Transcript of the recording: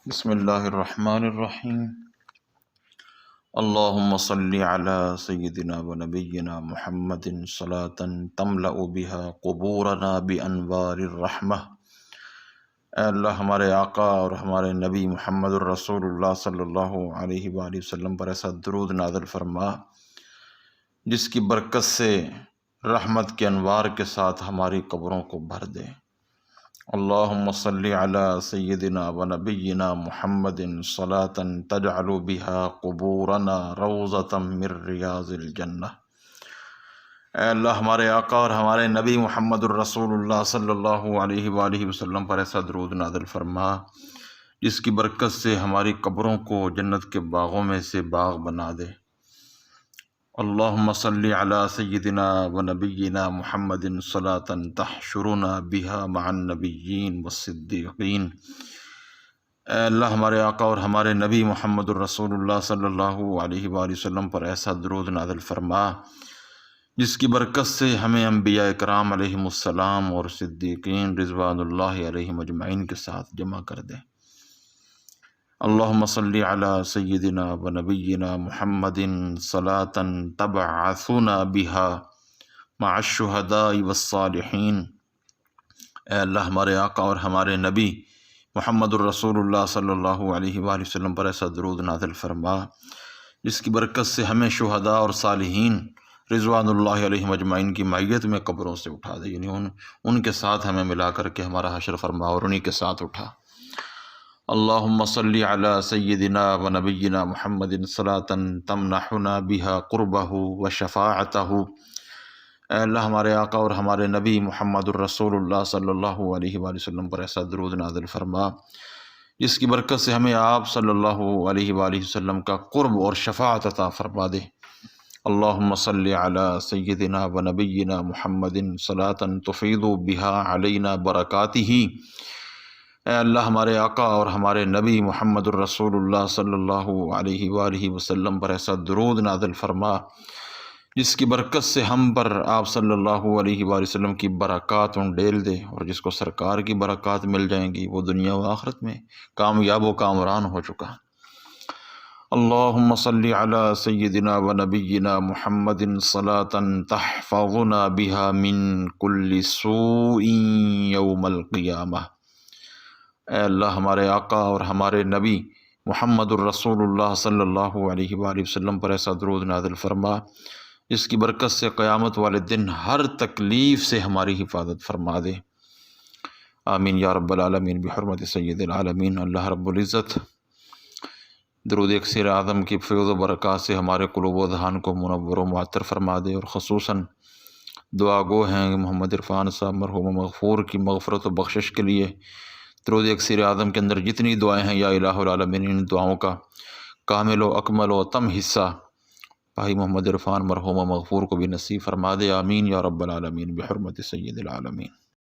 بسم اللہ الرحمن الرحیم۔ اللہم صلی علی سیدنا و نبینا محمد صلاۃ تملأ بها قبورنا بانوار الرحمہ۔ اے اللہ ہمارے آقا اور ہمارے نبی محمد الرسول اللہ صلی اللہ علیہ وآلہ وسلم پر ایسا درود نازل فرما جس کی برکت سے رحمت کے انوار کے ساتھ ہماری قبروں کو بھر دے۔ اللہم صلی علی سیدنا و نبینا محمد صلاۃ تجعل بها قبورنا روضۃ من ریاض الجنہ۔ اے اللہ ہمارے آقا اور ہمارے نبی محمد الرسول اللہ صلی اللہ علیہ وآلہ وسلم پر ایسا درود نازل فرما جس کی برکت سے ہماری قبروں کو جنت کے باغوں میں سے باغ بنا دے۔ اللہم صلی علی سیدنا و نبینا محمد صلاۃ تحشرنا بها مع النبیین والصدیقین۔ اے اللہ ہمارے آقا اور ہمارے نبی محمد الرسول اللہ صلی اللہ علیہ وآلہ وسلم پر ایسا درود نازل فرما جس کی برکت سے ہمیں انبیاء کرام علیہم السلام اور صدیقین رضوان اللہ علیہم اجمعین کے ساتھ جمع کر دے۔ اللہم صلی علی سیدنا و نبینا محمد صلاۃ تبعثنا بها مع الشہداء والصالحین۔ اے اللہ ہمارے آقا اور ہمارے نبی محمد الرسول اللہ صلی اللہ علیہ وآلہ وسلم پر ایسا درود نازل فرما جس کی برکت سے ہمیں شہداء اور صالحین رضوان اللہ علیہم اجمعین کی معیت میں قبروں سے اٹھا دے، یعنی ان کے ساتھ ہمیں ملا کر کے ہمارا حشر فرما اور انہی کے ساتھ اٹھا۔ اللہم صلی علی سیدنا و نبینا محمد صلاۃ تمنحنا بها قربہ و شفاعتہ۔ اے اللہ ہمارے آقا اور ہمارے نبی محمد الرسول اللہ صلی اللہ علیہ وآلہ وسلم پر ایسا درود نازل فرما جس کی برکت سے ہمیں آپ صلی اللہ علیہ وآلہ وسلم کا قرب اور شفاعت عطا فرما دے۔ اللہم صلی علی سیدنا و نبینا محمد صلاۃ تفیض بها علینا برکاتہ۔ اے اللہ ہمارے آقا اور ہمارے نبی محمد الرسول اللہ صلی اللہ علیہ وآلہ وسلم پر ایسا درود نازل فرما جس کی برکت سے ہم پر آپ صلی اللہ علیہ وآلہ وسلم کی برکات ڈیل دے، اور جس کو سرکار کی برکات مل جائیں گی وہ دنیا و آخرت میں کامیاب و کامران ہو چکا۔ اللہم صلی علی سیدنا و نبینا محمد صلاۃ تحفظنا بها من کل سوء یوم القیامہ۔ اے اللہ ہمارے آقا اور ہمارے نبی محمد الرسول اللہ صلی اللہ علیہ وآلہ وسلم پر ایسا درود نازل فرما جس کی برکت سے قیامت والے دن ہر تکلیف سے ہماری حفاظت فرما دے۔ آمین یا رب العالمین بحرمت سید العالمین۔ اللہ رب العزت درود اکثر اعظم کی فیض و برکات سے ہمارے قلوب و ذہان کو منور و معطر فرما دے، اور خصوصاً دعا گو ہیں محمد عرفان صاحب مرحوم مغفور کی مغفرت و بخشش کے لیے درود اکثر اعظم کے اندر جتنی دعائیں ہیں یا الہ العالمین ان دعاؤں کا کامل و اکمل و تم حصہ بھائی محمد عرفان مرحوم مغفور کو بھی نصیب فرما دے۔ آمین یا رب العالمین بحرمت سید العالمین۔